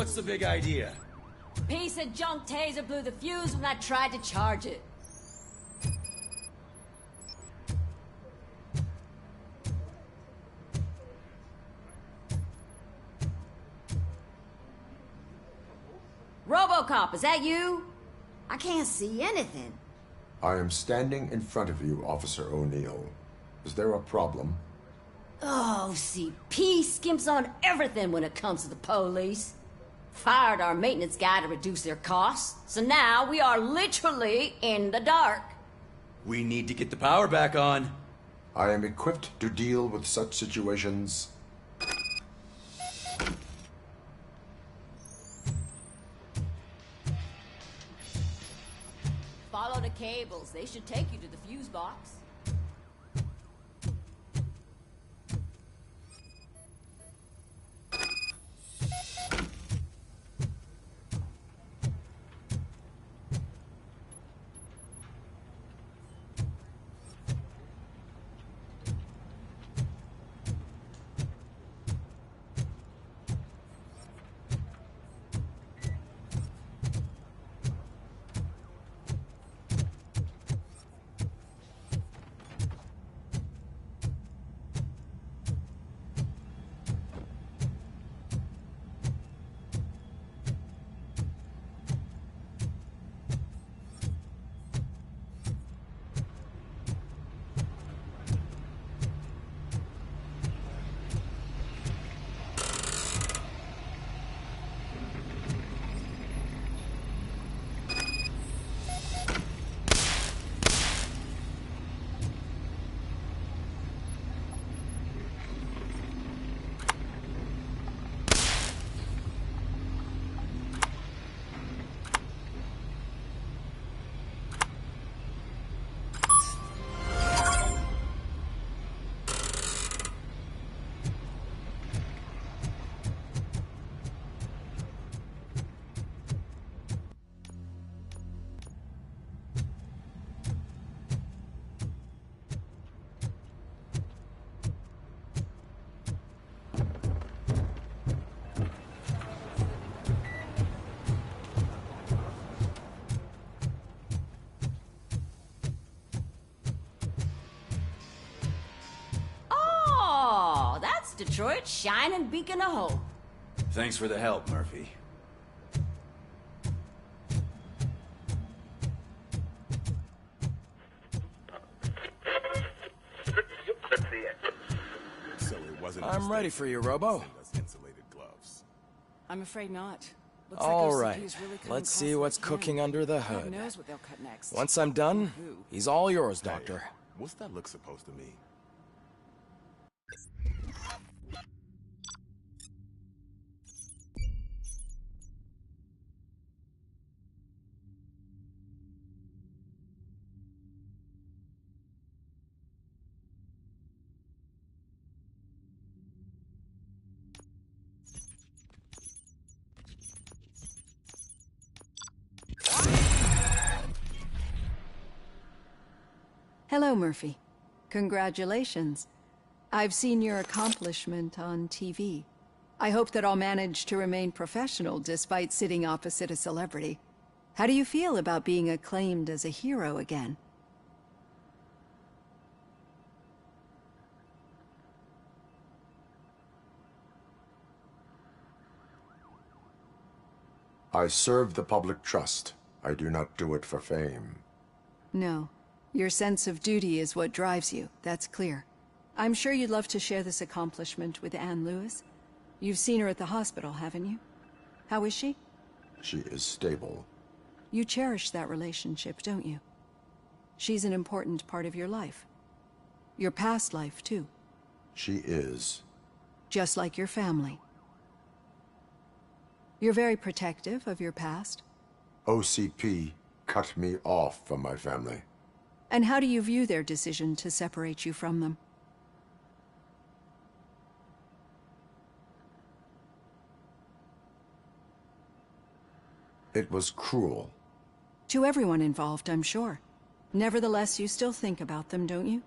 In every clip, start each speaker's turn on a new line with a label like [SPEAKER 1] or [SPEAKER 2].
[SPEAKER 1] what's the big idea?
[SPEAKER 2] Piece of junk taser blew the fuse when I tried to charge it. Robocop, is that you? I can't see anything.
[SPEAKER 3] I am standing in front of you, Officer O'Neill. Is there a problem?
[SPEAKER 2] Oh, CP skimps on everything when it comes to the police. Fired our maintenance guy to reduce their costs, so now we are literally in the dark.
[SPEAKER 1] We need to get the power back on.
[SPEAKER 3] I am equipped to deal with such situations.
[SPEAKER 2] Follow the cables. They should take you to the fuse box. Detroit's shining beacon of hope.
[SPEAKER 1] Thanks for the help, Murphy.
[SPEAKER 4] I'm ready for you, Robo.
[SPEAKER 5] I'm afraid not.
[SPEAKER 4] All right, let's see what's cooking under the hood.
[SPEAKER 5] Knows what they'll cut next.
[SPEAKER 4] Once I'm done, he's all yours, Doctor.
[SPEAKER 6] What's that look supposed to mean?
[SPEAKER 7] Hello, Murphy. Congratulations. I've seen your accomplishment on TV. I hope that I'll manage to remain professional despite sitting opposite a celebrity. How do you feel about being acclaimed as a hero again?
[SPEAKER 3] I serve the public trust. I do not do it for fame.
[SPEAKER 7] No. Your sense of duty is what drives you, that's clear. I'm sure you'd love to share this accomplishment with Anne Lewis. You've seen her at the hospital, haven't you? How is she?
[SPEAKER 3] She is stable.
[SPEAKER 7] You cherish that relationship, don't you? She's an important part of your life. Your past life, too.
[SPEAKER 3] She is.
[SPEAKER 7] Just like your family. You're very protective of your past.
[SPEAKER 3] OCP cut me off from my family.
[SPEAKER 7] And how do you view their decision to separate you from them?
[SPEAKER 3] It was cruel.
[SPEAKER 7] To everyone involved, I'm sure. Nevertheless, you still think about them, don't you?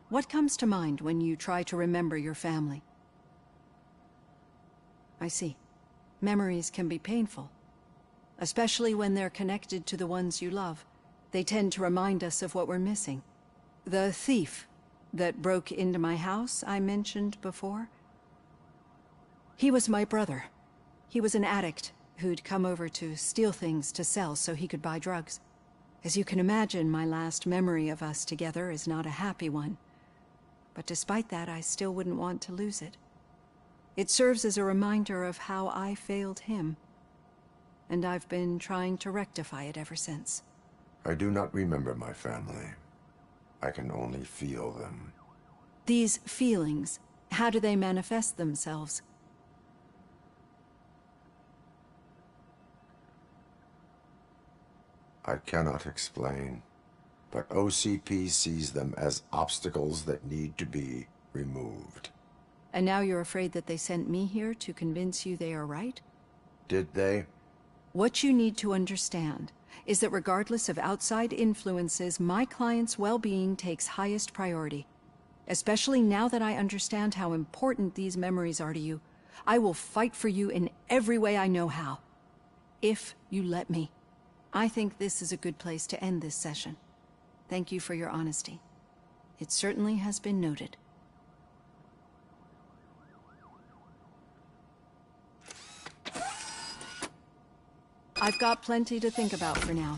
[SPEAKER 7] What comes to mind when you try to remember your family? I see. Memories can be painful, especially when they're connected to the ones you love. They tend to remind us of what we're missing. The thief that broke into my house I mentioned before, he was my brother. He was an addict who'd come over to steal things to sell so he could buy drugs. As you can imagine, my last memory of us together is not a happy one. But despite that, I still wouldn't want to lose it. It serves as a reminder of how I failed him. And I've been trying to rectify it ever since.
[SPEAKER 3] I do not remember my family. I can only feel them.
[SPEAKER 7] These feelings, how do they manifest themselves?
[SPEAKER 3] I cannot explain, but OCP sees them as obstacles that need to be removed.
[SPEAKER 7] And now you're afraid that they sent me here to convince you they are right?
[SPEAKER 3] Did they?
[SPEAKER 7] What you need to understand is that regardless of outside influences, my client's well-being takes highest priority. Especially now that I understand how important these memories are to you, I will fight for you in every way I know how. If you let me. I think this is a good place to end this session. Thank you for your honesty. It certainly has been noted. I've got plenty to think about for now.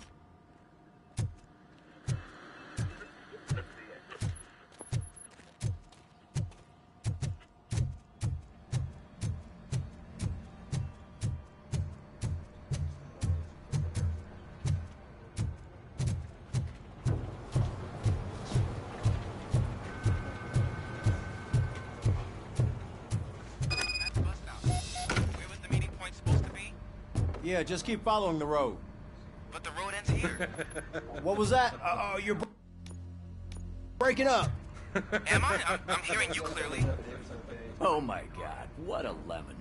[SPEAKER 5] Yeah, just keep following the road.
[SPEAKER 8] But the road ends here.
[SPEAKER 5] What was that? You're breaking up.
[SPEAKER 8] Am I? I'm hearing you clearly.
[SPEAKER 1] Oh my god, what a lemon.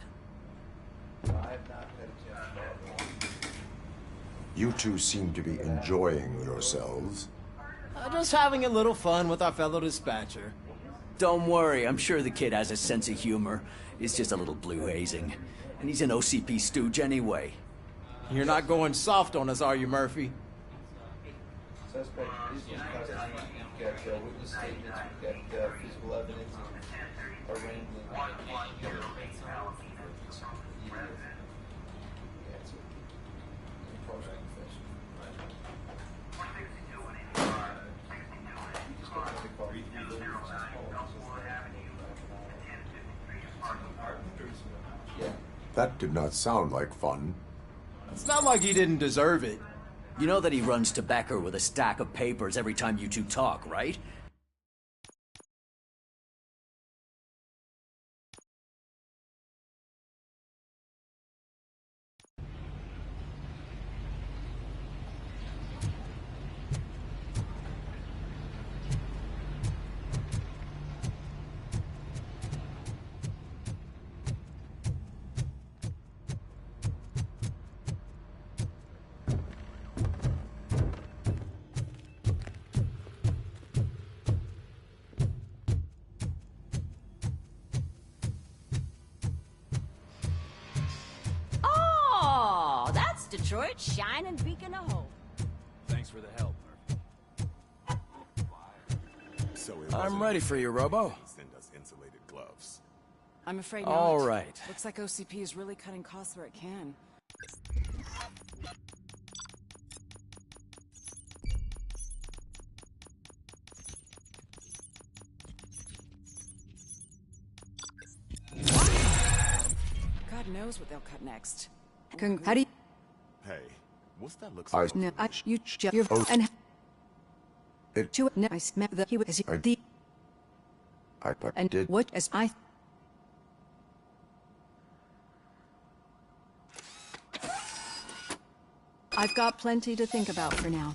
[SPEAKER 3] You two seem to be enjoying yourselves.
[SPEAKER 5] Just having a little fun with our fellow dispatcher.
[SPEAKER 1] Don't worry, I'm sure the kid has a sense of humor. It's just a little blue hazing. And he's an OCP stooge anyway.
[SPEAKER 5] You're not going soft on us, are you, Murphy?
[SPEAKER 9] Suspect is in custody. We've got witness statements, we've got physical evidence, arraignment.
[SPEAKER 3] That did not sound like fun.
[SPEAKER 5] It's not like he didn't deserve it.
[SPEAKER 1] You know that he runs to Becker with a stack of papers every time you two talk, right?
[SPEAKER 2] Detroit's shining beacon of hope.
[SPEAKER 1] Thanks for the help, Murphy.
[SPEAKER 6] So it
[SPEAKER 4] I'm
[SPEAKER 6] wasn't
[SPEAKER 4] ready for you, Robo.
[SPEAKER 6] Send us insulated gloves.
[SPEAKER 10] I'm afraid not.
[SPEAKER 4] All right.
[SPEAKER 10] Looks like OCP is really cutting costs where it can. God knows what they'll cut next.
[SPEAKER 7] How do you...
[SPEAKER 6] Hey, what's that look
[SPEAKER 3] I-
[SPEAKER 6] supposed
[SPEAKER 7] No,
[SPEAKER 6] to be?
[SPEAKER 7] you just... You're...
[SPEAKER 3] Oh.
[SPEAKER 7] And...
[SPEAKER 3] It-
[SPEAKER 7] To... No, I smell the... He was...
[SPEAKER 3] I-
[SPEAKER 7] The...
[SPEAKER 3] I but
[SPEAKER 7] And
[SPEAKER 3] did.
[SPEAKER 7] what as I... I've got plenty to think about for now.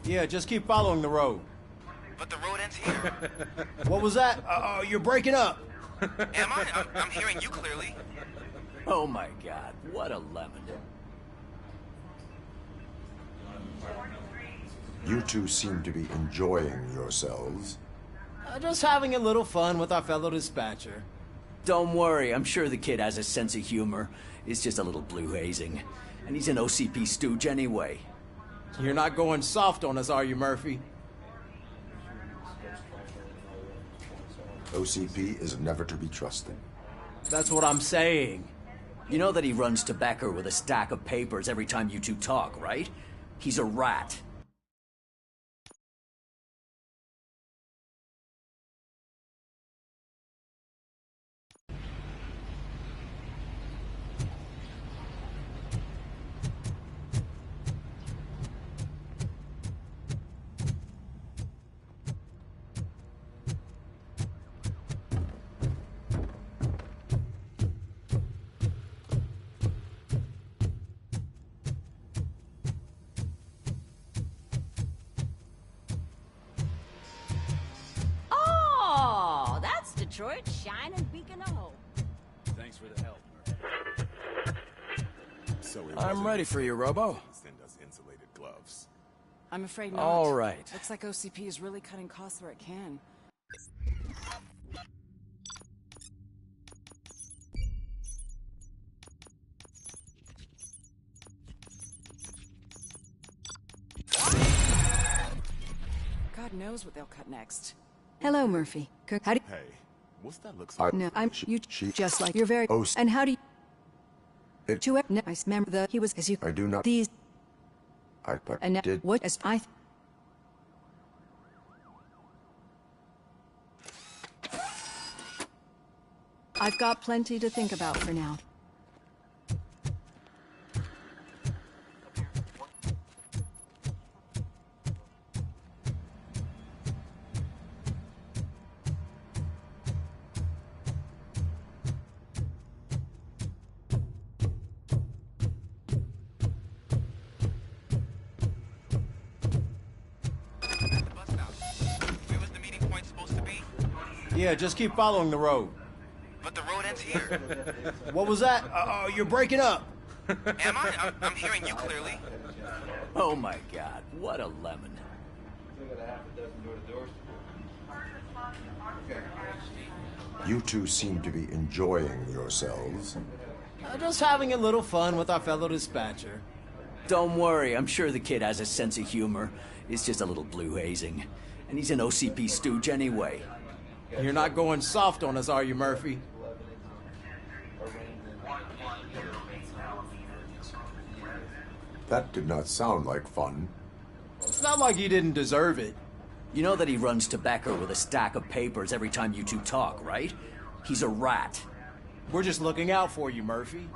[SPEAKER 5] Yeah, just keep following the road.
[SPEAKER 8] But the road ends here.
[SPEAKER 5] What was that? You're breaking up.
[SPEAKER 8] Am I? I'm hearing you clearly.
[SPEAKER 1] Oh my god, what a lemon.
[SPEAKER 3] You two seem to be enjoying yourselves.
[SPEAKER 5] Just having a little fun with our fellow dispatcher.
[SPEAKER 1] Don't worry, I'm sure the kid has a sense of humor. It's just a little blue hazing. And he's an OCP stooge anyway.
[SPEAKER 5] You're not going soft on us, are you, Murphy?
[SPEAKER 3] OCP is never to be trusted.
[SPEAKER 5] That's what I'm saying.
[SPEAKER 1] You know that he runs to Becker with a stack of papers every time you two talk, right? He's a rat.
[SPEAKER 2] Detroit's shining beacon of hope.
[SPEAKER 4] Thanks for the help.
[SPEAKER 6] So it
[SPEAKER 4] I'm
[SPEAKER 6] wasn't
[SPEAKER 4] ready for you, Robo.
[SPEAKER 6] Send us insulated gloves.
[SPEAKER 10] I'm afraid not.
[SPEAKER 4] All right.
[SPEAKER 10] Looks like OCP is really cutting costs where it can. God knows what they'll cut next.
[SPEAKER 7] Hello, Murphy. How do
[SPEAKER 6] Hey, what's that looks like?
[SPEAKER 7] No, I'm
[SPEAKER 3] She-
[SPEAKER 7] just like you're very.
[SPEAKER 3] Oh,
[SPEAKER 7] And how do you?
[SPEAKER 3] It-
[SPEAKER 7] To no, I remember the he was as you.
[SPEAKER 3] I do not.
[SPEAKER 7] These
[SPEAKER 3] But
[SPEAKER 7] and
[SPEAKER 3] did.
[SPEAKER 7] what as I. I've got plenty to think about for now.
[SPEAKER 5] Yeah, just keep following the road.
[SPEAKER 8] But the road ends here.
[SPEAKER 5] What was that? You're breaking up.
[SPEAKER 8] Am I? I'm hearing you clearly.
[SPEAKER 1] Oh my god, what a lemon.
[SPEAKER 9] Still got a half a dozen door-to-doors to do. Okay.
[SPEAKER 3] You two seem to be enjoying yourselves.
[SPEAKER 5] Just having a little fun with our fellow dispatcher.
[SPEAKER 1] Don't worry, I'm sure the kid has a sense of humor. It's just a little blue hazing. And he's an OCP stooge anyway.
[SPEAKER 5] You're not going soft on us, are you, Murphy?
[SPEAKER 3] That did not sound like fun.
[SPEAKER 5] It's not like you didn't deserve it.
[SPEAKER 1] You know that he runs to Becker with a stack of papers every time you two talk, right? He's a rat.
[SPEAKER 5] We're just looking out for you, Murphy.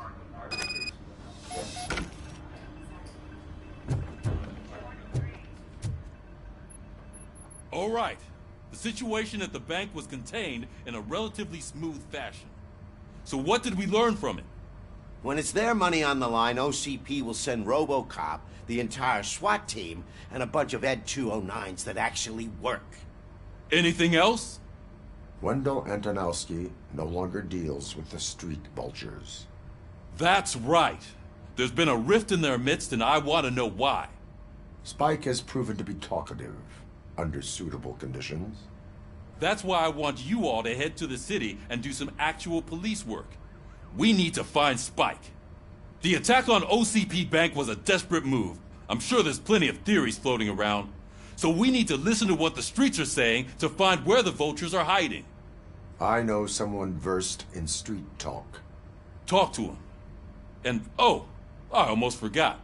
[SPEAKER 11] All right. The situation at the bank was contained in a relatively smooth fashion. So what did we learn from it?
[SPEAKER 12] When it's their money on the line, OCP will send Robocop, the entire SWAT team, and a bunch of Ed 209s that actually work.
[SPEAKER 11] Anything else?
[SPEAKER 3] Wendell Antonowski no longer deals with the street vultures.
[SPEAKER 11] That's right. There's been a rift in their midst, and I want to know why.
[SPEAKER 3] Spike has proven to be talkative, under suitable conditions.
[SPEAKER 11] That's why I want you all to head to the city and do some actual police work. We need to find Spike. The attack on OCP Bank was a desperate move. I'm sure there's plenty of theories floating around. So we need to listen to what the streets are saying to find where the vultures are hiding.
[SPEAKER 3] I know someone versed in street talk.
[SPEAKER 11] Talk to him. And, oh, I almost forgot.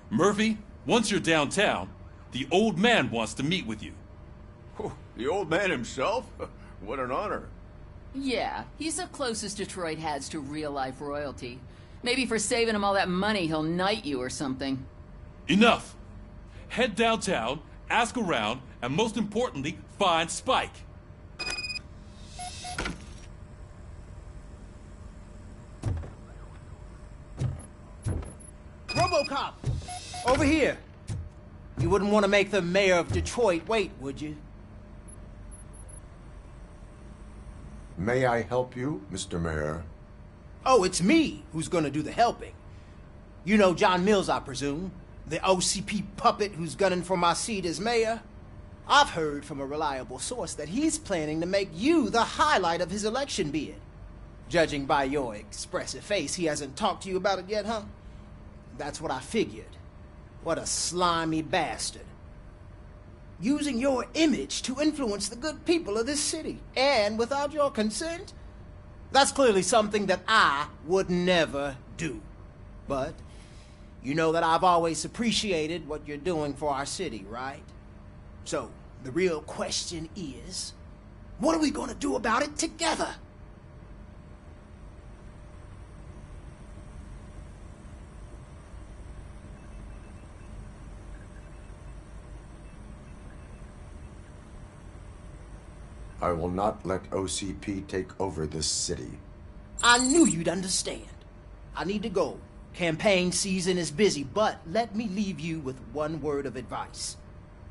[SPEAKER 11] Murphy, once you're downtown, the old man wants to meet with you.
[SPEAKER 13] Oh, the old man himself? What an honor.
[SPEAKER 14] Yeah, he's the closest Detroit has to real-life royalty. Maybe for saving him all that money, he'll knight you or something.
[SPEAKER 11] Enough! Head downtown, ask around, and most importantly, find Spike.
[SPEAKER 5] Robocop! Over here! You wouldn't want to make the mayor of Detroit wait, would you?
[SPEAKER 3] May I help you, Mr. Mayor?
[SPEAKER 5] Oh, it's me who's gonna do the helping. You know John Mills, I presume? The OCP puppet who's gunning for my seat as mayor? I've heard from a reliable source that he's planning to make you the highlight of his election bid. Judging by your expressive face, he hasn't talked to you about it yet, huh? That's what I figured. What a slimy bastard. Using your image to influence the good people of this city, and without your consent? That's clearly something that I would never do. But you know that I've always appreciated what you're doing for our city, right? So, the real question is, what are we gonna do about it together?
[SPEAKER 3] I will not let OCP take over this city.
[SPEAKER 5] I knew you'd understand. I need to go. Campaign season is busy, but let me leave you with one word of advice.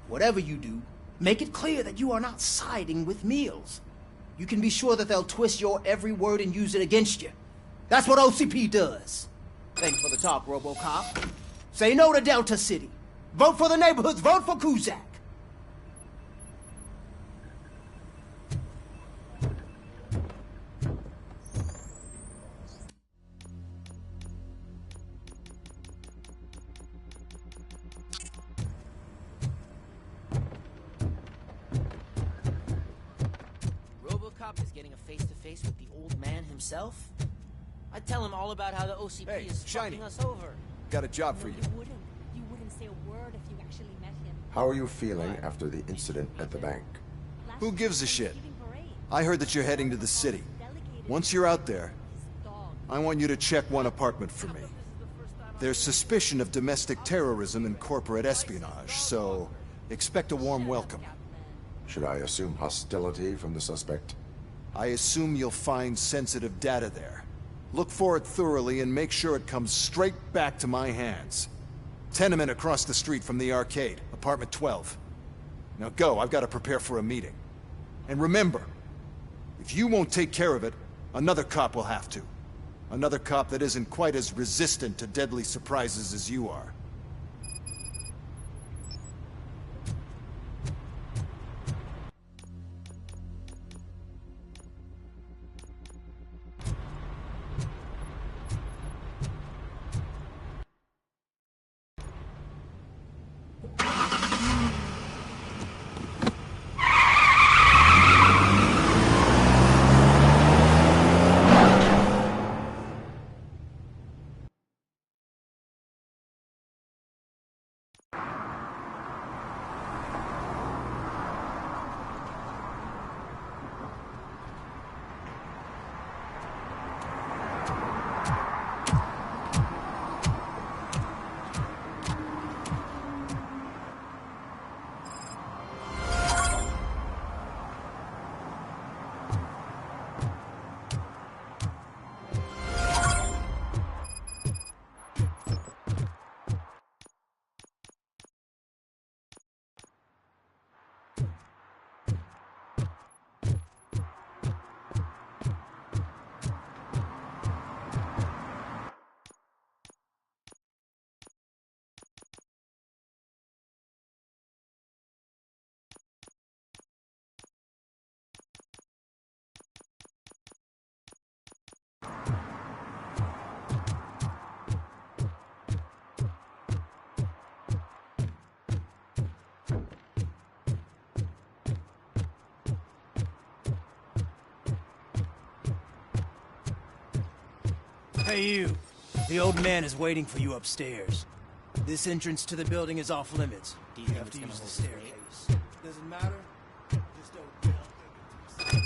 [SPEAKER 5] Whatever you do, make it clear that you are not siding with Mills. You can be sure that they'll twist your every word and use it against you. That's what OCP does. Thanks for the talk, Robocop. Say no to Delta City. Vote for the neighborhoods. Vote for Kuzak.
[SPEAKER 15] Robocop is getting a face-to-face with the old man himself? I'd tell him all about how the OCP is fucking us over.
[SPEAKER 13] Got a job for you.
[SPEAKER 16] You wouldn't say a word if you actually met him.
[SPEAKER 3] How are you feeling after the incident at the bank?
[SPEAKER 13] Who gives a shit? I heard that you're heading to the city. Once you're out there, I want you to check one apartment for me. There's suspicion of domestic terrorism and corporate espionage, so expect a warm welcome.
[SPEAKER 3] Should I assume hostility from the suspect?
[SPEAKER 13] I assume you'll find sensitive data there. Look for it thoroughly and make sure it comes straight back to my hands. Tenement across the street from the arcade, apartment 12. Now go, I've got to prepare for a meeting. And remember, if you won't take care of it, another cop will have to. Another cop that isn't quite as resistant to deadly surprises as you are.
[SPEAKER 5] Hey you, the old man is waiting for you upstairs. This entrance to the building is off limits.
[SPEAKER 15] Do you
[SPEAKER 5] You
[SPEAKER 15] think
[SPEAKER 5] have
[SPEAKER 15] it's
[SPEAKER 5] to
[SPEAKER 15] gonna
[SPEAKER 5] use the
[SPEAKER 15] hold straight?
[SPEAKER 5] staircase. Doesn't matter. Just don't get up there.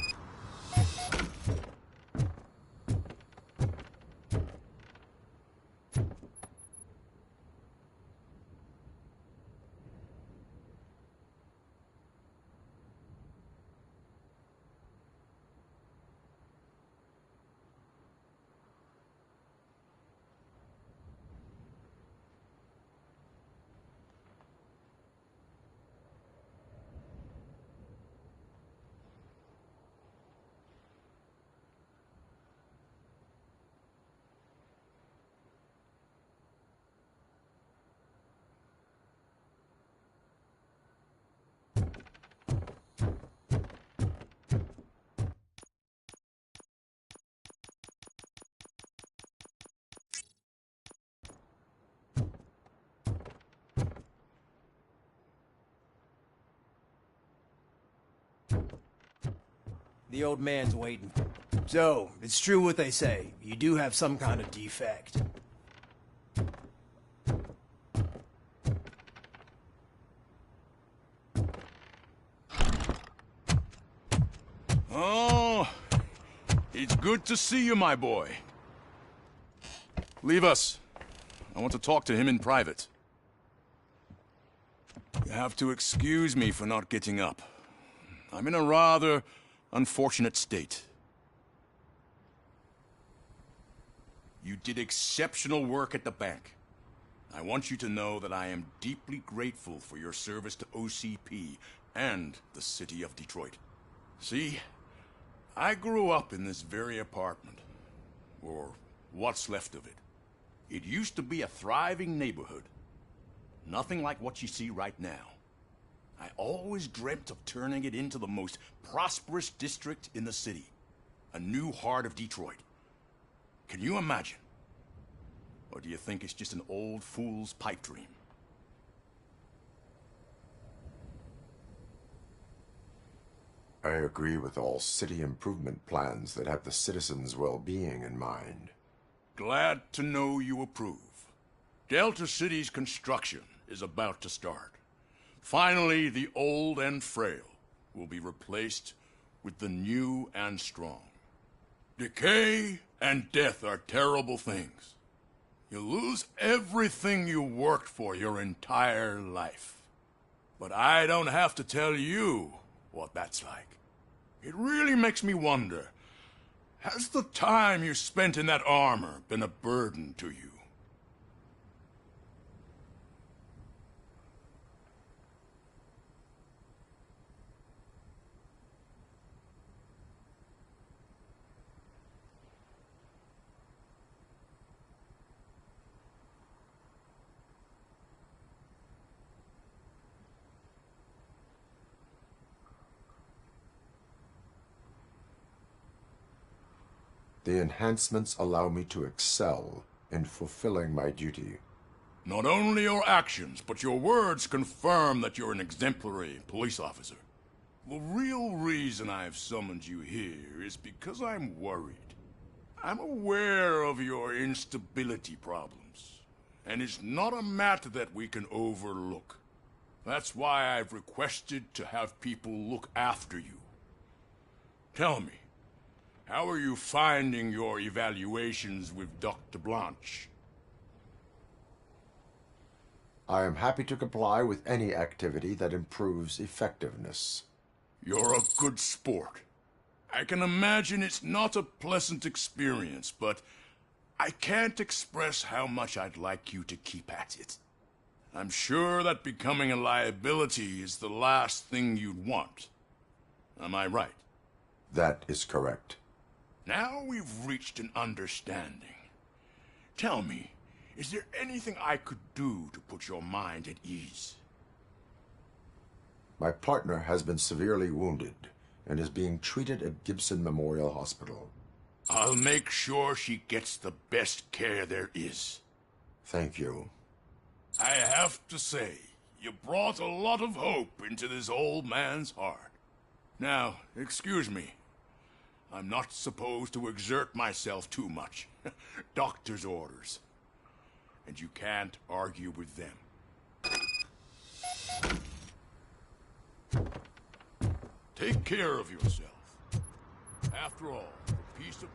[SPEAKER 5] The old man's waiting. So, it's true what they say. You do have some kind of defect.
[SPEAKER 17] Oh, it's good to see you, my boy. Leave us. I want to talk to him in private. You have to excuse me for not getting up. I'm in a rather unfortunate state. You did exceptional work at the bank. I want you to know that I am deeply grateful for your service to OCP and the city of Detroit. See, I grew up in this very apartment, or what's left of it. It used to be a thriving neighborhood. Nothing like what you see right now. I always dreamt of turning it into the most prosperous district in the city. A new heart of Detroit. Can you imagine? Or do you think it's just an old fool's pipe dream?
[SPEAKER 3] I agree with all city improvement plans that have the citizens' well-being in mind.
[SPEAKER 17] Glad to know you approve. Delta City's construction is about to start. Finally, the old and frail will be replaced with the new and strong. Decay and death are terrible things. You lose everything you worked for your entire life. But I don't have to tell you what that's like. It really makes me wonder, has the time you spent in that armor been a burden to you?
[SPEAKER 3] The enhancements allow me to excel in fulfilling my duty.
[SPEAKER 17] Not only your actions, but your words confirm that you're an exemplary police officer. The real reason I've summoned you here is because I'm worried. I'm aware of your instability problems, and it's not a matter that we can overlook. That's why I've requested to have people look after you. Tell me, how are you finding your evaluations with Dr. Blanche?
[SPEAKER 3] I am happy to comply with any activity that improves effectiveness.
[SPEAKER 17] You're a good sport. I can imagine it's not a pleasant experience, but I can't express how much I'd like you to keep at it. I'm sure that becoming a liability is the last thing you'd want. Am I right?
[SPEAKER 3] That is correct.
[SPEAKER 17] Now we've reached an understanding. Tell me, is there anything I could do to put your mind at ease?
[SPEAKER 3] My partner has been severely wounded and is being treated at Gibson Memorial Hospital.
[SPEAKER 17] I'll make sure she gets the best care there is.
[SPEAKER 3] Thank you.
[SPEAKER 17] I have to say, you brought a lot of hope into this old man's heart. Now, excuse me. I'm not supposed to exert myself too much. Doctor's orders. And you can't argue with them. Take care of yourself. After all, the peace of...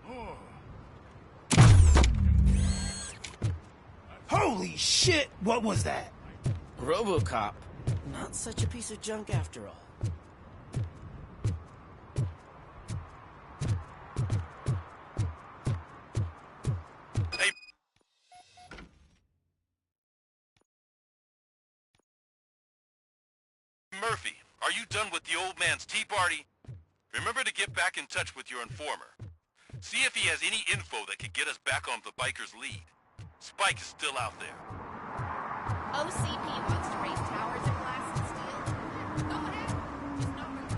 [SPEAKER 5] Holy shit! What was that?
[SPEAKER 15] Robocop. Not such a piece of junk after all.
[SPEAKER 18] Murphy, are you done with the old man's tea party? Remember to get back in touch with your informer. See if he has any info that could get us back on the biker's lead. Spike is still out there.
[SPEAKER 19] OCP wants to raise towers of glass and steel. Go ahead. Just not reveal.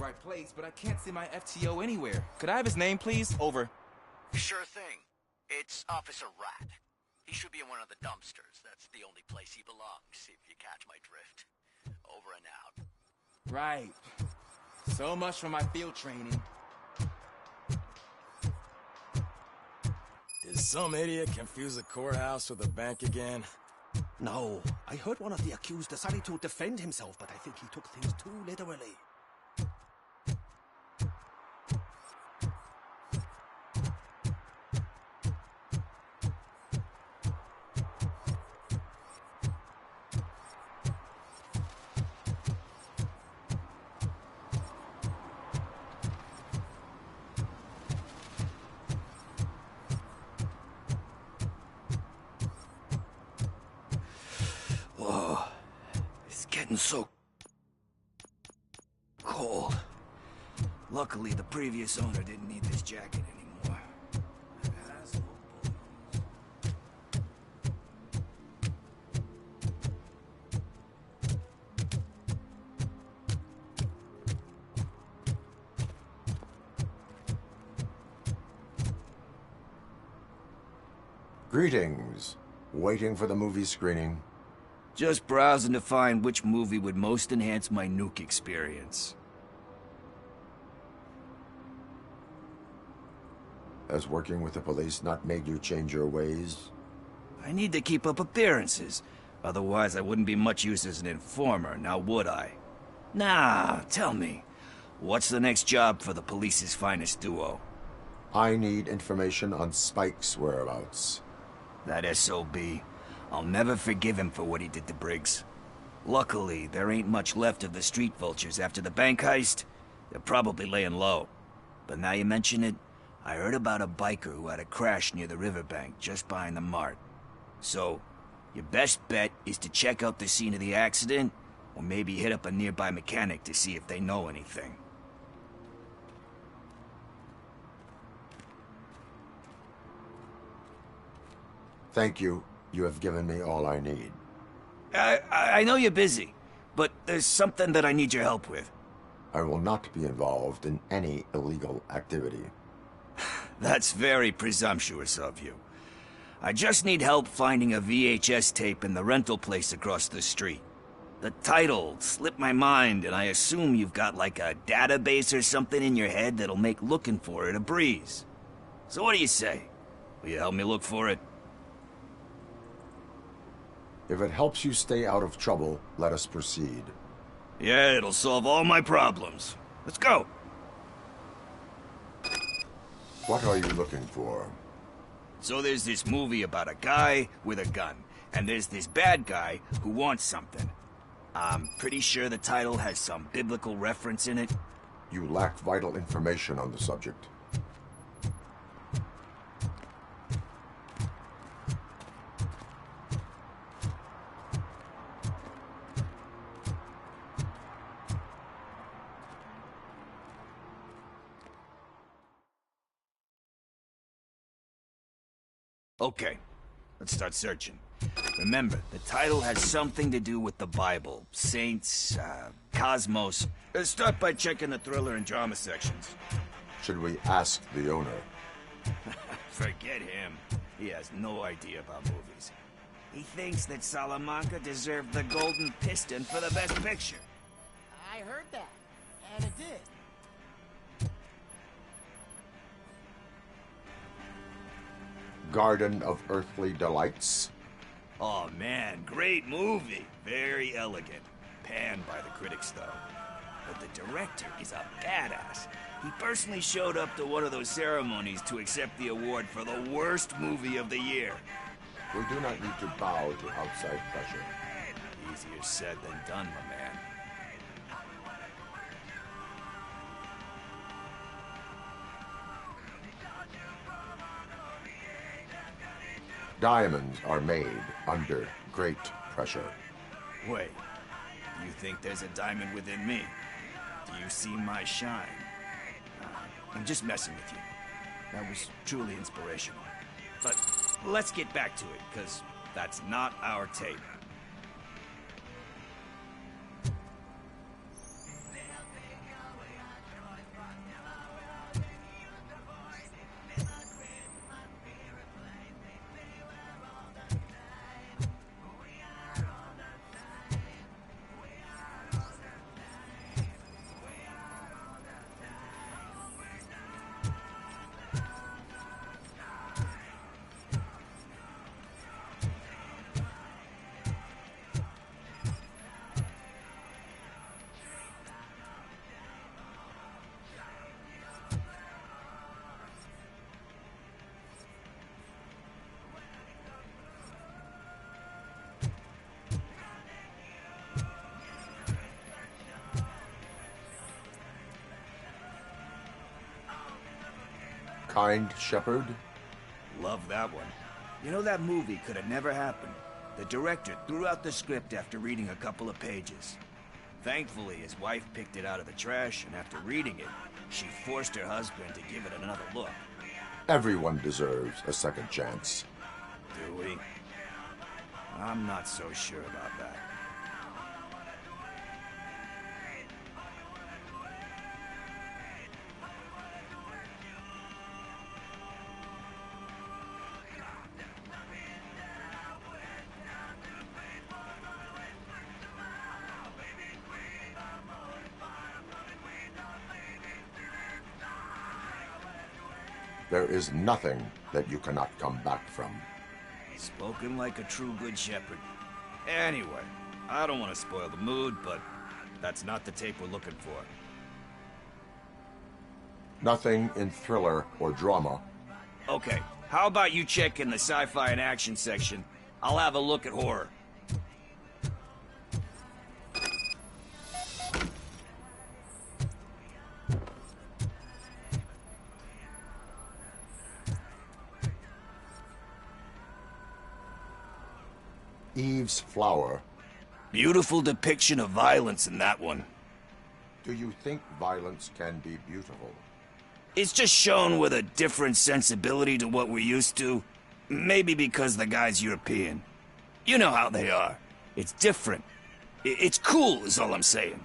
[SPEAKER 4] right place, but I can't see my FTO anywhere. Could I have his name, please? Over.
[SPEAKER 1] Sure thing. It's Officer Rat. He should be in one of the dumpsters. That's the only place he belongs, if you catch my drift. Over and out.
[SPEAKER 4] Right. So much for my field training.
[SPEAKER 20] Did some idiot confuse the courthouse with a bank again?
[SPEAKER 21] No, I heard one of the accused decided to defend himself, but I think he took things too literally.
[SPEAKER 1] Whoa, it's getting so cold. Luckily, the previous owner didn't need this jacket anymore.
[SPEAKER 3] Greetings. Waiting for the movie screening?
[SPEAKER 1] Just browsing to find which movie would most enhance my nuke experience.
[SPEAKER 3] Has working with the police not made you change your ways?
[SPEAKER 1] I need to keep up appearances. Otherwise, I wouldn't be much use as an informer, now would I? Nah, tell me. What's the next job for the police's finest duo?
[SPEAKER 3] I need information on Spike's whereabouts.
[SPEAKER 1] That SOB. I'll never forgive him for what he did to Briggs. Luckily, there ain't much left of the street vultures after the bank heist. They're probably laying low. But now you mention it, I heard about a biker who had a crash near the riverbank just behind the mart. So, your best bet is to check out the scene of the accident, or maybe hit up a nearby mechanic to see if they know anything.
[SPEAKER 3] Thank you. You have given me all I need.
[SPEAKER 1] I know you're busy, but there's something that I need your help with.
[SPEAKER 3] I will not be involved in any illegal activity.
[SPEAKER 1] That's very presumptuous of you. I just need help finding a VHS tape in the rental place across the street. The title slipped my mind, and I assume you've got like a database or something in your head that'll make looking for it a breeze. So what do you say? Will you help me look for it?
[SPEAKER 3] If it helps you stay out of trouble, let us proceed.
[SPEAKER 1] Yeah, it'll solve all my problems. Let's go.
[SPEAKER 3] What are you looking for?
[SPEAKER 1] So there's this movie about a guy with a gun, and there's this bad guy who wants something. I'm pretty sure the title has some biblical reference in it.
[SPEAKER 3] You lack vital information on the subject.
[SPEAKER 1] Okay, let's start searching. Remember, the title has something to do with the Bible, saints, cosmos. Let's start by checking the thriller and drama sections.
[SPEAKER 3] Should we ask the owner?
[SPEAKER 1] Forget him. He has no idea about movies. He thinks that Salamanca deserved the Golden Piston for the Best Picture.
[SPEAKER 15] I heard that, and it did.
[SPEAKER 3] Garden of Earthly Delights?
[SPEAKER 1] Oh man, great movie. Very elegant. Panned by the critics though. But the director is a badass. He personally showed up to one of those ceremonies to accept the award for the worst movie of the year.
[SPEAKER 3] We do not need to bow to outside pressure.
[SPEAKER 1] Easier said than done, my man.
[SPEAKER 3] Diamonds are made under great pressure.
[SPEAKER 1] Wait, you think there's a diamond within me? Do you see my shine? I'm just messing with you. That was truly inspirational. But let's get back to it, because that's not our tape.
[SPEAKER 3] kind shepherd?
[SPEAKER 1] Love that one. You know, that movie could have never happened. The director threw out the script after reading a couple of pages. Thankfully, his wife picked it out of the trash, and after reading it, she forced her husband to give it another look.
[SPEAKER 3] Everyone deserves a second chance.
[SPEAKER 1] Do we? I'm not so sure about that.
[SPEAKER 3] There is nothing that you cannot come back from.
[SPEAKER 1] Spoken like a true good shepherd. Anyway, I don't want to spoil the mood, but that's not the tape we're looking for.
[SPEAKER 3] Nothing in thriller or drama.
[SPEAKER 1] Okay, how about you check in the sci-fi and action section? I'll have a look at horror.
[SPEAKER 3] Eve's Flower.
[SPEAKER 1] Beautiful depiction of violence in that one.
[SPEAKER 3] Do you think violence can be beautiful?
[SPEAKER 1] It's just shown with a different sensibility to what we're used to. Maybe because the guy's European. You know how they are. It's different. It's cool, is all I'm saying.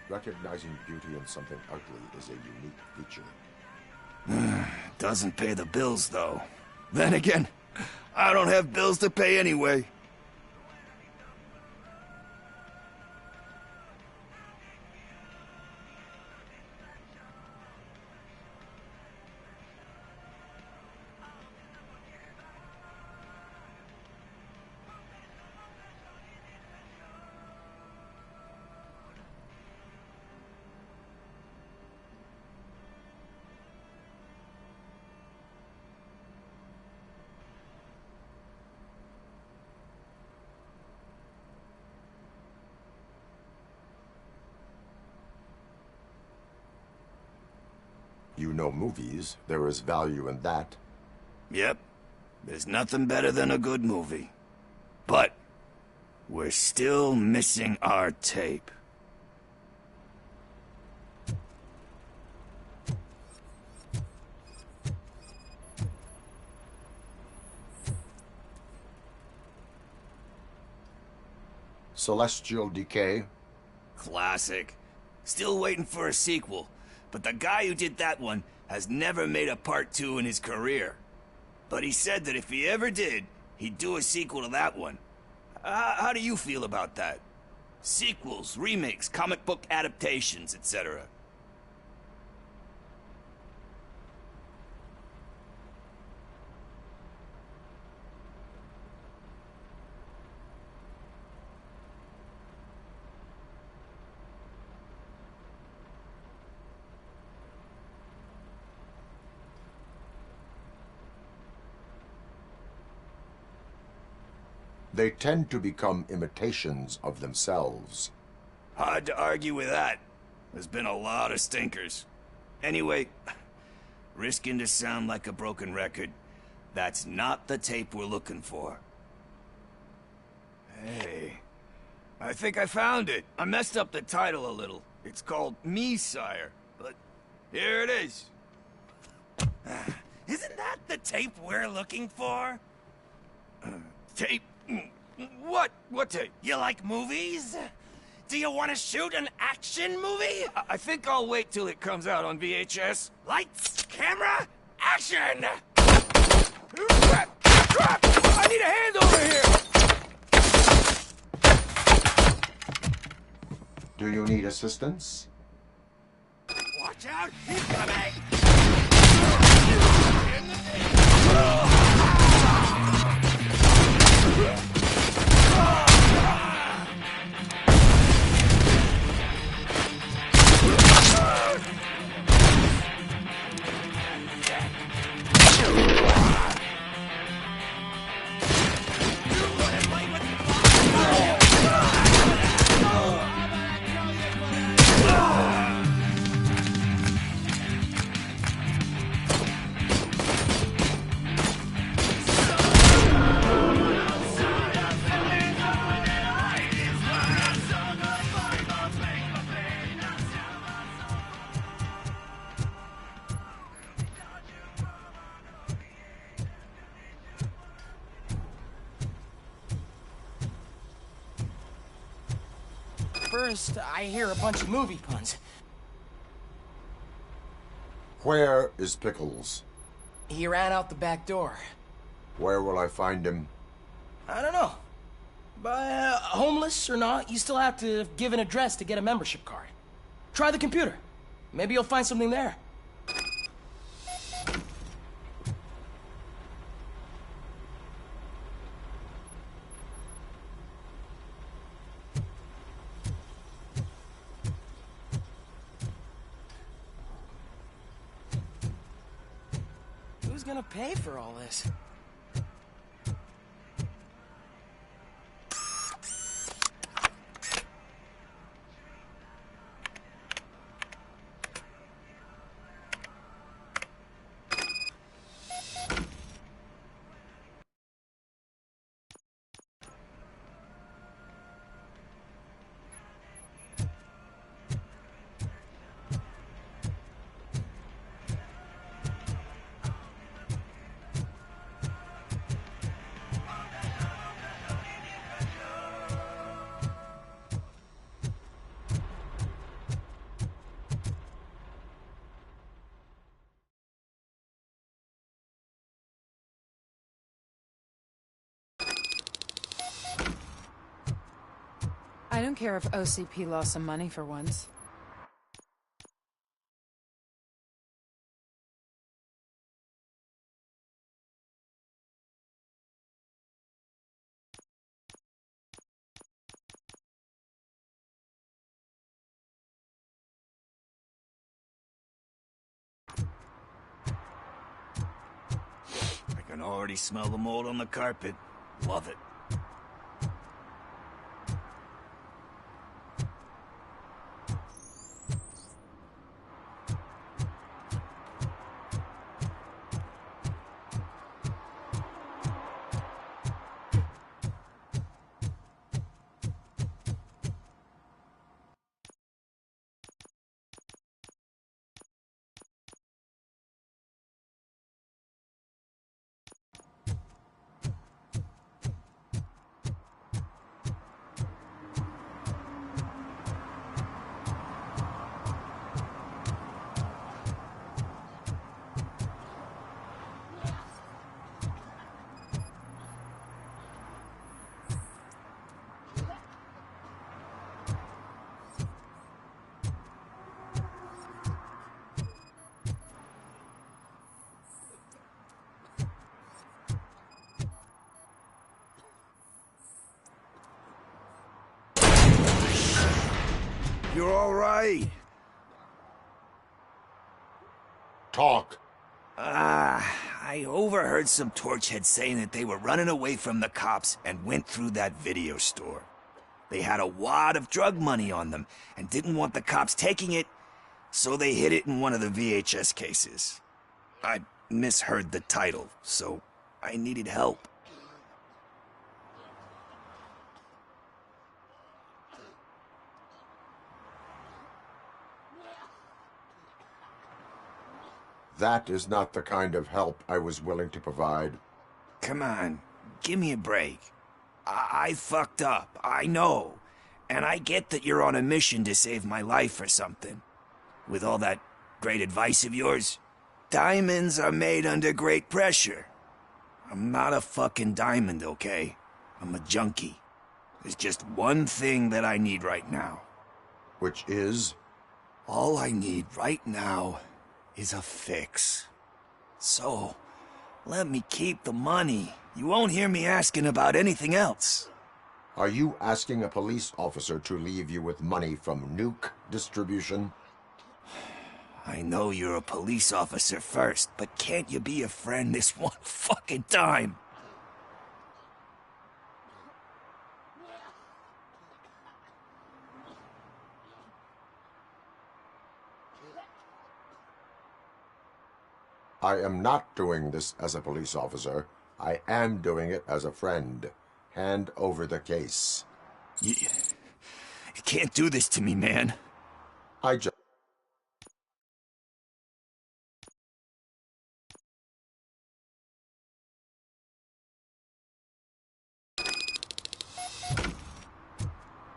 [SPEAKER 3] Recognizing beauty in something ugly is a unique feature.
[SPEAKER 1] Doesn't pay the bills, though. Then again, I don't have bills to pay anyway.
[SPEAKER 3] You know movies. There is value in that.
[SPEAKER 1] Yep. There's nothing better than a good movie. But we're still missing our tape.
[SPEAKER 3] Celestial Decay.
[SPEAKER 1] Classic. Still waiting for a sequel. But the guy who did that one has never made a part 2 in his career. But he said that if he ever did, he'd do a sequel to that one. How do you feel about that? Sequels, remakes, comic book adaptations, etc.
[SPEAKER 3] They tend to become imitations of themselves.
[SPEAKER 1] Hard to argue with that. There's been a lot of stinkers. Anyway, risking to sound like a broken record, that's not the tape we're looking for. Hey, I think I found it. I messed up the title a little. It's called Me, Sire, but here it is.
[SPEAKER 2] Isn't that the tape we're looking for?
[SPEAKER 1] Tape? What? What tape?
[SPEAKER 2] You like movies? Do you want to shoot an action movie?
[SPEAKER 1] I think I'll wait till it comes out on VHS.
[SPEAKER 2] Lights, camera, action!
[SPEAKER 1] Crap! Crap! I need a hand over here!
[SPEAKER 3] Do you need assistance?
[SPEAKER 2] Watch out! He's coming!
[SPEAKER 15] first, I hear a bunch of movie puns.
[SPEAKER 3] Where is Pickles?
[SPEAKER 15] He ran out the back door.
[SPEAKER 3] Where will I find him?
[SPEAKER 15] I don't know. But homeless or not, you still have to give an address to get a membership card. Try the computer. Maybe you'll find something there. Who's gonna pay for all this?
[SPEAKER 10] I don't care if OCP lost some money for once.
[SPEAKER 1] I can already smell the mold on the carpet. Love it. You're all right.
[SPEAKER 3] Talk.
[SPEAKER 1] I overheard some torchheads saying that they were running away from the cops and went through that video store. They had a wad of drug money on them and didn't want the cops taking it, so they hid it in one of the VHS cases. I misheard the title, so I needed help.
[SPEAKER 3] That is not the kind of help I was willing to provide.
[SPEAKER 1] Come on, give me a break. I fucked up, I know. And I get that you're on a mission to save my life or something. With all that great advice of yours, diamonds are made under great pressure. I'm not a fucking diamond, okay? I'm a junkie. There's just one thing that I need right now.
[SPEAKER 3] Which is?
[SPEAKER 1] All I need right now is a fix. So, let me keep the money. You won't hear me asking about anything else.
[SPEAKER 3] Are you asking a police officer to leave you with money from nuke distribution?
[SPEAKER 1] I know you're a police officer first, but can't you be a friend this one fucking time?
[SPEAKER 3] I am not doing this as a police officer. I am doing it as a friend. Hand over the case.
[SPEAKER 1] You can't do this to me, man.
[SPEAKER 3] I just...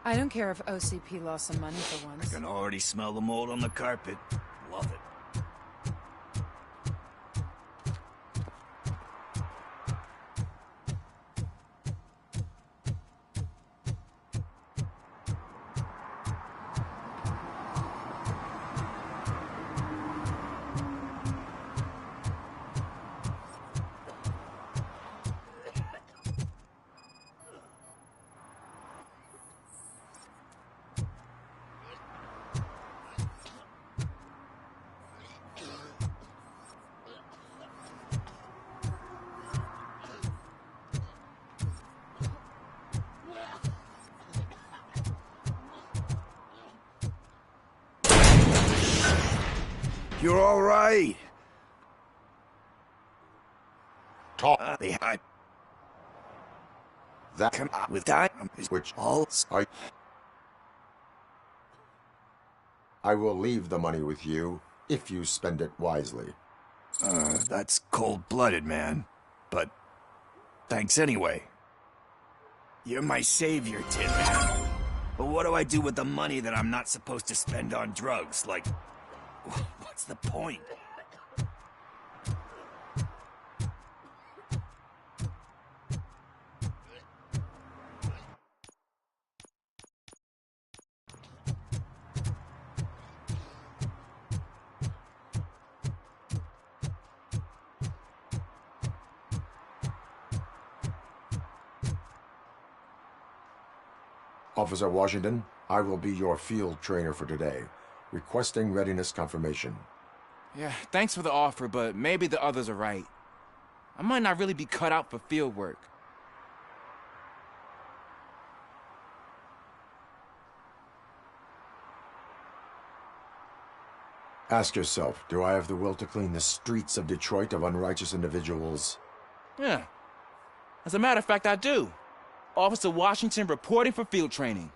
[SPEAKER 10] I don't care if OCP lost some money for
[SPEAKER 1] I
[SPEAKER 10] once.
[SPEAKER 1] can already smell the mold on the carpet. Love it. You're all right.
[SPEAKER 3] Talk
[SPEAKER 1] Behind.
[SPEAKER 3] that
[SPEAKER 1] Come on with time.
[SPEAKER 3] which all I will leave the money with you if you spend it wisely.
[SPEAKER 1] That's cold-blooded, man. But thanks anyway. You're my savior, Tin Man. But what do I do with the money that I'm not supposed to spend on drugs? Like, what's the point?
[SPEAKER 3] Officer Washington, I will be your field trainer for today. Requesting readiness confirmation.
[SPEAKER 6] Yeah, thanks for the offer, but maybe the others are right. I might not really be cut out for field work.
[SPEAKER 3] Ask yourself, do I have the will to clean the streets of Detroit of unrighteous individuals?
[SPEAKER 6] Yeah. As a matter of fact, I do. Officer Washington reporting for field training.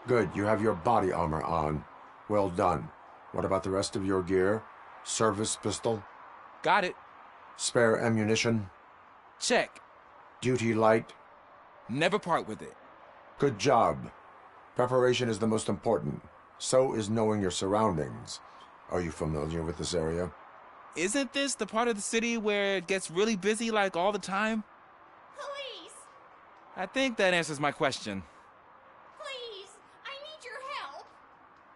[SPEAKER 3] Good, you have your body armor on. Well done. What about the rest of your gear? Service pistol?
[SPEAKER 6] Got it.
[SPEAKER 3] Spare ammunition?
[SPEAKER 6] Check.
[SPEAKER 3] Duty light?
[SPEAKER 6] Never part with it.
[SPEAKER 3] Good job. Preparation is the most important. So is knowing your surroundings. Are you familiar with this area?
[SPEAKER 6] Isn't this the part of the city where it gets really busy like all the time?
[SPEAKER 19] Police!
[SPEAKER 6] I think that answers my question.
[SPEAKER 19] Please! I need your help!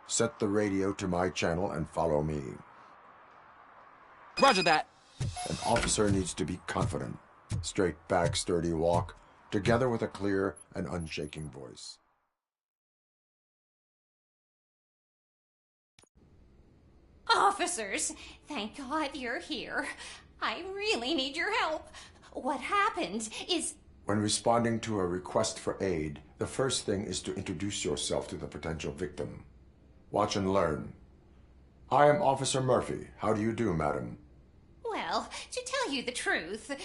[SPEAKER 3] Set the radio to my channel and follow me.
[SPEAKER 6] Roger that.
[SPEAKER 3] An officer needs to be confident. Straight back, sturdy walk, together with a clear and unshaking voice.
[SPEAKER 19] Officers, thank God you're here. I really need your help. What happened is...
[SPEAKER 3] When responding to a request for aid, the first thing is to introduce yourself to the potential victim. Watch and learn. I am Officer Murphy. How do you do, madam?
[SPEAKER 19] Well, to tell you the truth...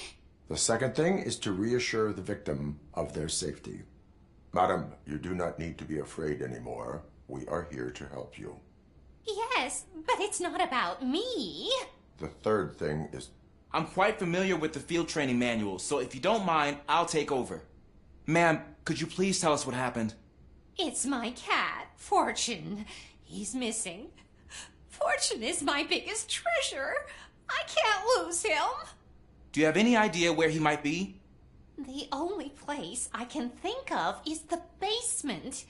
[SPEAKER 3] The second thing is to reassure the victim of their safety. Madam, you do not need to be afraid anymore. We are here to help you.
[SPEAKER 19] Yes, but it's not about me.
[SPEAKER 3] The third thing is...
[SPEAKER 6] I'm quite familiar with the field training manual, so if you don't mind, I'll take over. Ma'am, could you please tell us what happened?
[SPEAKER 19] It's my cat, Fortune. He's missing. Fortune is my biggest treasure. I can't lose him.
[SPEAKER 6] Do you have any idea where he might be?
[SPEAKER 19] The only place I can think of is the basement.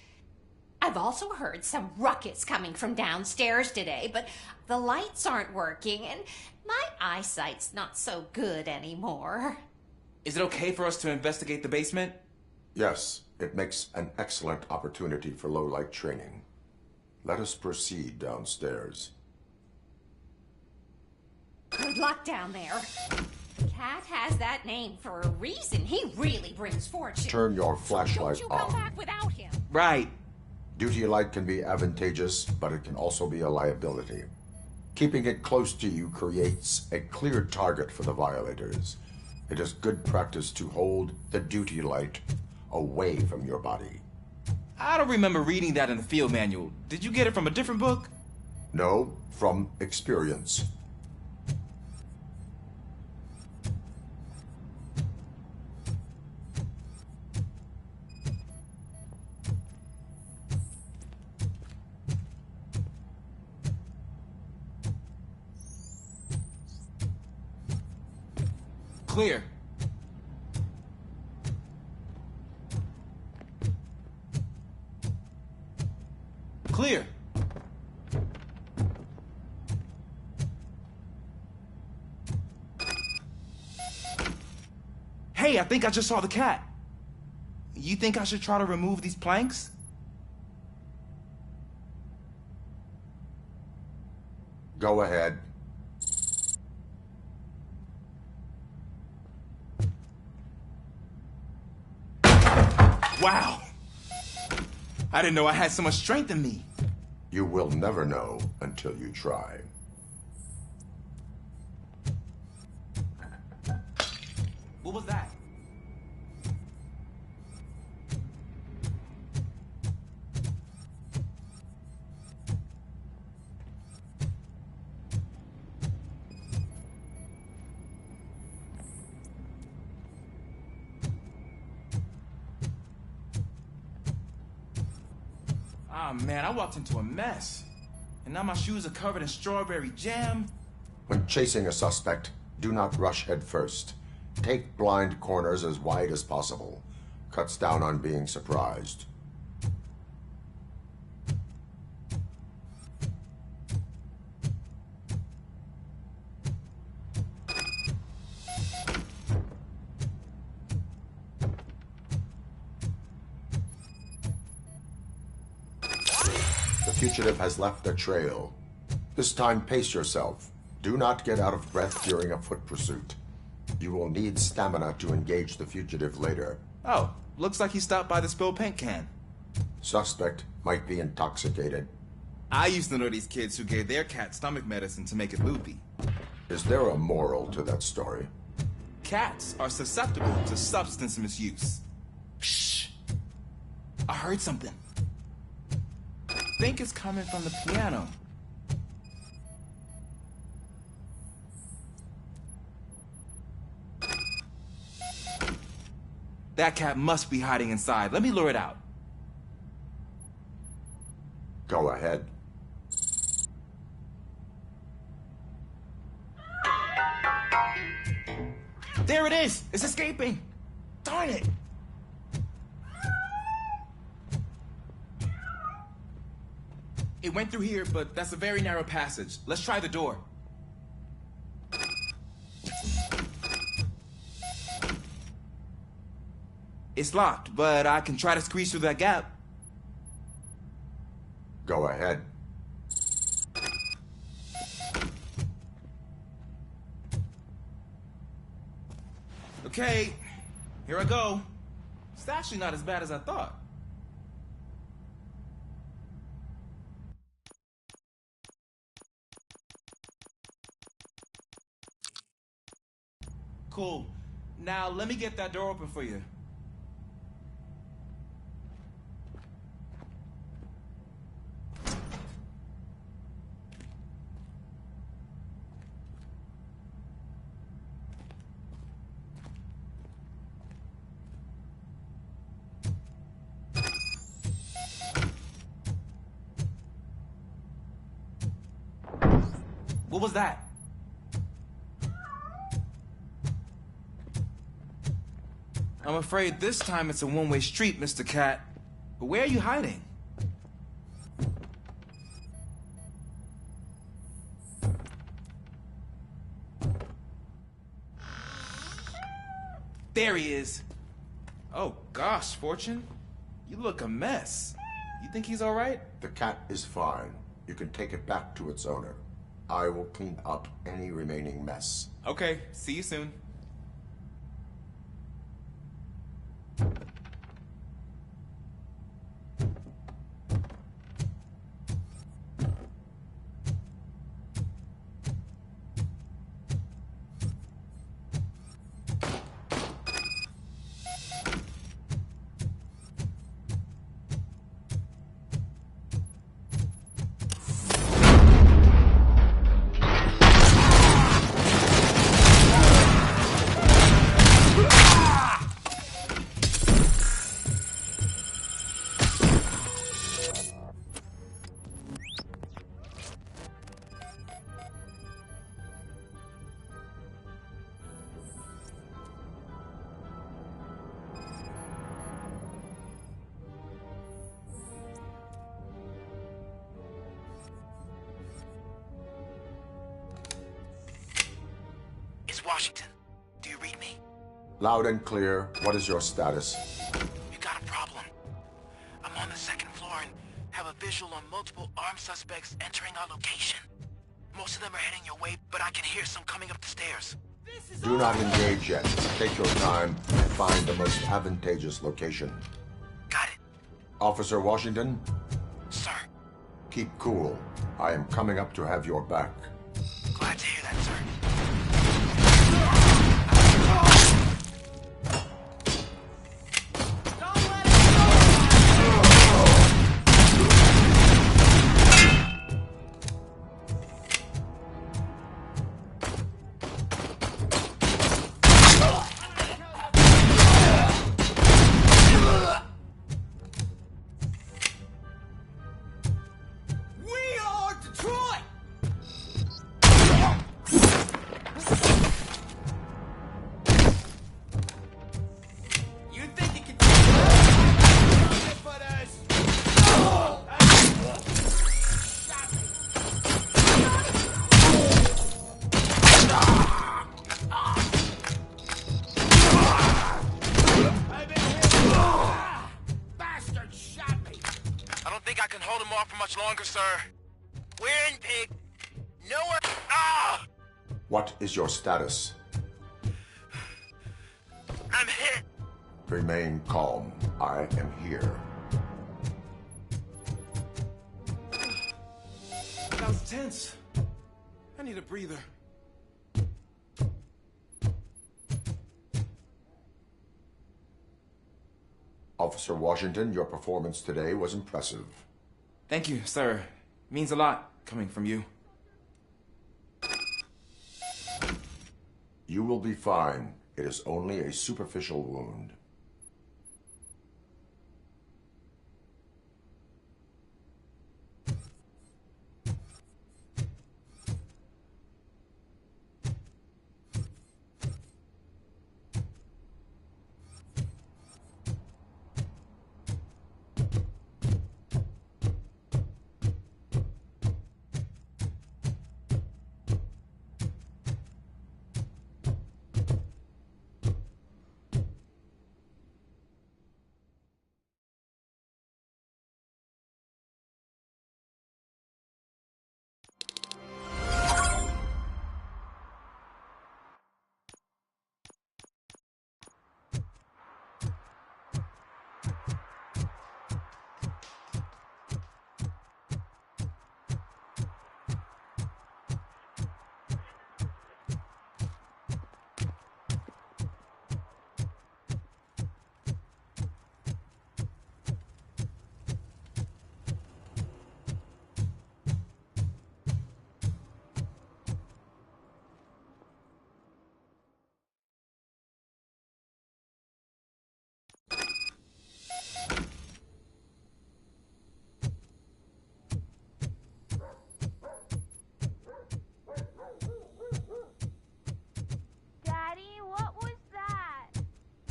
[SPEAKER 19] I've also heard some ruckus coming from downstairs today, but the lights aren't working and my eyesight's not so good anymore.
[SPEAKER 6] Is it okay for us to investigate the basement?
[SPEAKER 3] Yes, it makes an excellent opportunity for low-light training. Let us proceed downstairs.
[SPEAKER 19] Good luck down there. Cat has that name for a reason. He really brings fortune.
[SPEAKER 3] Turn your flashlight
[SPEAKER 19] Don't you come
[SPEAKER 3] on.
[SPEAKER 19] back without him.
[SPEAKER 6] Right.
[SPEAKER 3] Duty light can be advantageous, but it can also be a liability. Keeping it close to you creates a clear target for the violators. It is good practice to hold the duty light away from your body.
[SPEAKER 6] I don't remember reading that in the field manual. Did you get it from a different book?
[SPEAKER 3] No, from experience.
[SPEAKER 6] Clear. Clear. Hey, I think I just saw the cat. You think I should try to remove these planks?
[SPEAKER 3] Go ahead.
[SPEAKER 6] Wow. I didn't know I had so much strength in me.
[SPEAKER 3] You will never know until you try.
[SPEAKER 6] What was that? Ah, man, I walked into a mess. And now my shoes are covered in strawberry jam.
[SPEAKER 3] When chasing a suspect, do not rush head first. Take blind corners as wide as possible. Cuts down on being surprised. The fugitive has left a trail. This time, pace yourself. Do not get out of breath during a foot pursuit. You will need stamina to engage the fugitive later.
[SPEAKER 6] Oh, looks like he stopped by the spilled paint can.
[SPEAKER 3] Suspect might be intoxicated.
[SPEAKER 6] I used to know these kids who gave their cat stomach medicine to make it loopy.
[SPEAKER 3] Is there a moral to that story?
[SPEAKER 6] Cats are susceptible to substance misuse. Shh. I heard something. I think it's coming from the piano. That cat must be hiding inside. Let me lure it out.
[SPEAKER 3] Go ahead.
[SPEAKER 6] There it is! It's escaping! Darn it! It went through here, but that's a very narrow passage. Let's try the door. It's locked, but I can try to squeeze through that gap.
[SPEAKER 3] Go ahead.
[SPEAKER 6] Okay, here I go. It's actually not as bad as I thought. Cool. Now let me get that door open for you. What was that? I'm afraid this time it's a one-way street, Mr. Cat. But where are you hiding? There he is. Oh gosh, Fortune. You look a mess. You think he's all right?
[SPEAKER 3] The cat is fine. You can take it back to its owner. I will clean up any remaining mess.
[SPEAKER 6] Okay, see you soon.
[SPEAKER 8] Washington. Do you read me?
[SPEAKER 3] Loud and clear. What is your status?
[SPEAKER 8] You got a problem. I'm on the second floor and have a visual on multiple armed suspects entering our location. Most of them are heading your way, but I can hear some coming up the stairs.
[SPEAKER 3] Do not engage yet. Take your time and find the most advantageous location.
[SPEAKER 8] Got it.
[SPEAKER 3] Officer Washington?
[SPEAKER 8] Sir.
[SPEAKER 3] Keep cool. I am coming up to have your back.
[SPEAKER 8] Glad to hear that, sir.
[SPEAKER 3] What is your status?
[SPEAKER 8] I'm hit.
[SPEAKER 3] Remain calm. I am here.
[SPEAKER 6] That was tense. I need a breather.
[SPEAKER 3] Officer Washington, your performance today was impressive.
[SPEAKER 6] Thank you, sir. Means a lot coming from you.
[SPEAKER 3] You will be fine. It is only a superficial wound.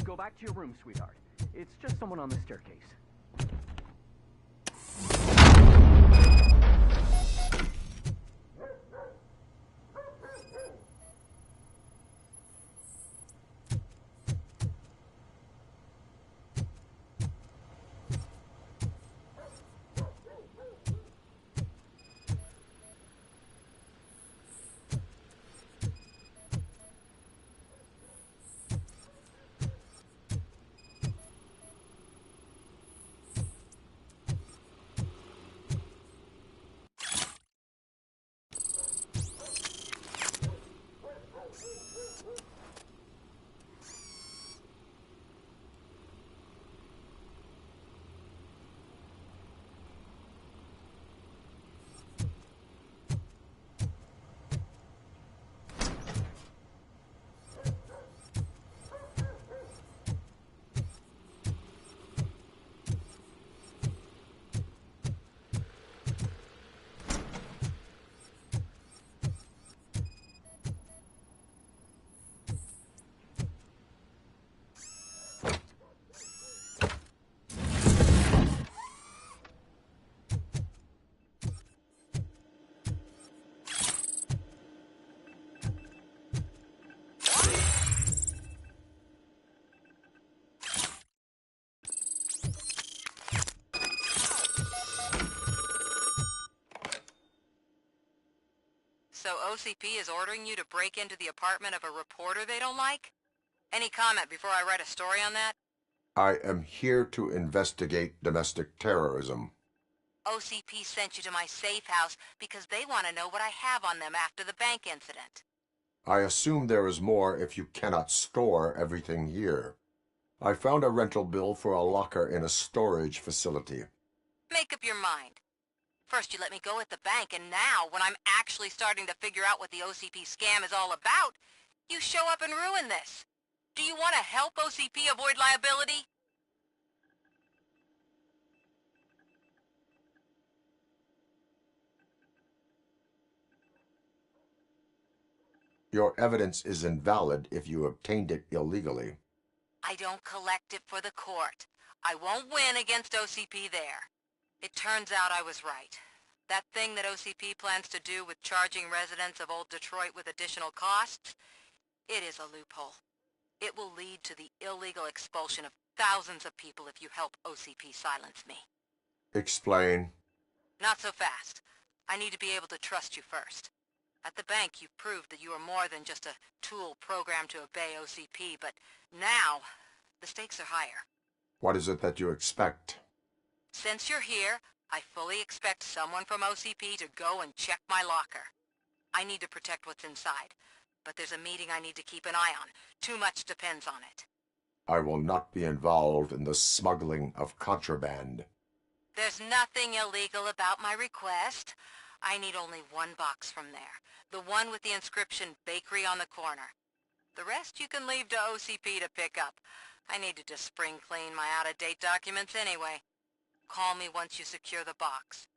[SPEAKER 7] Go back to your room, sweetheart. It's just someone on the staircase.
[SPEAKER 9] OCP is ordering you to break into the apartment of a reporter they don't like? Any comment before I write a story on that?
[SPEAKER 3] I am here to investigate domestic terrorism.
[SPEAKER 9] OCP sent you to my safe house because they want to know what I have on them after the bank incident.
[SPEAKER 3] I assume there is more if you cannot store everything here. I found a rental bill for a locker in a storage facility.
[SPEAKER 9] Make up your mind. First you let me go at the bank, and now, when I'm actually starting to figure out what the OCP scam is all about, you show up and ruin this. Do you want to help OCP avoid liability?
[SPEAKER 3] Your evidence is invalid if you obtained it illegally.
[SPEAKER 9] I don't collect it for the court. I won't win against OCP there. It turns out I was right. That thing that OCP plans to do with charging residents of Old Detroit with additional costs, it is a loophole. It will lead to the illegal expulsion of thousands of people if you help OCP silence me.
[SPEAKER 3] Explain.
[SPEAKER 9] Not so fast. I need to be able to trust you first. At the bank, you've proved that you are more than just a tool programmed to obey OCP, but now, the stakes are higher.
[SPEAKER 3] What is it that you expect?
[SPEAKER 9] Since you're here, I fully expect someone from OCP to go and check my locker. I need to protect what's inside, but there's a meeting I need to keep an eye on. Too much depends on it.
[SPEAKER 3] I will not be involved in the smuggling of contraband.
[SPEAKER 9] There's nothing illegal about my request. I need only one box from there. The one with the inscription Bakery on the corner. The rest you can leave to OCP to pick up. I needed to spring clean my out-of-date documents anyway. Call me once you secure the box.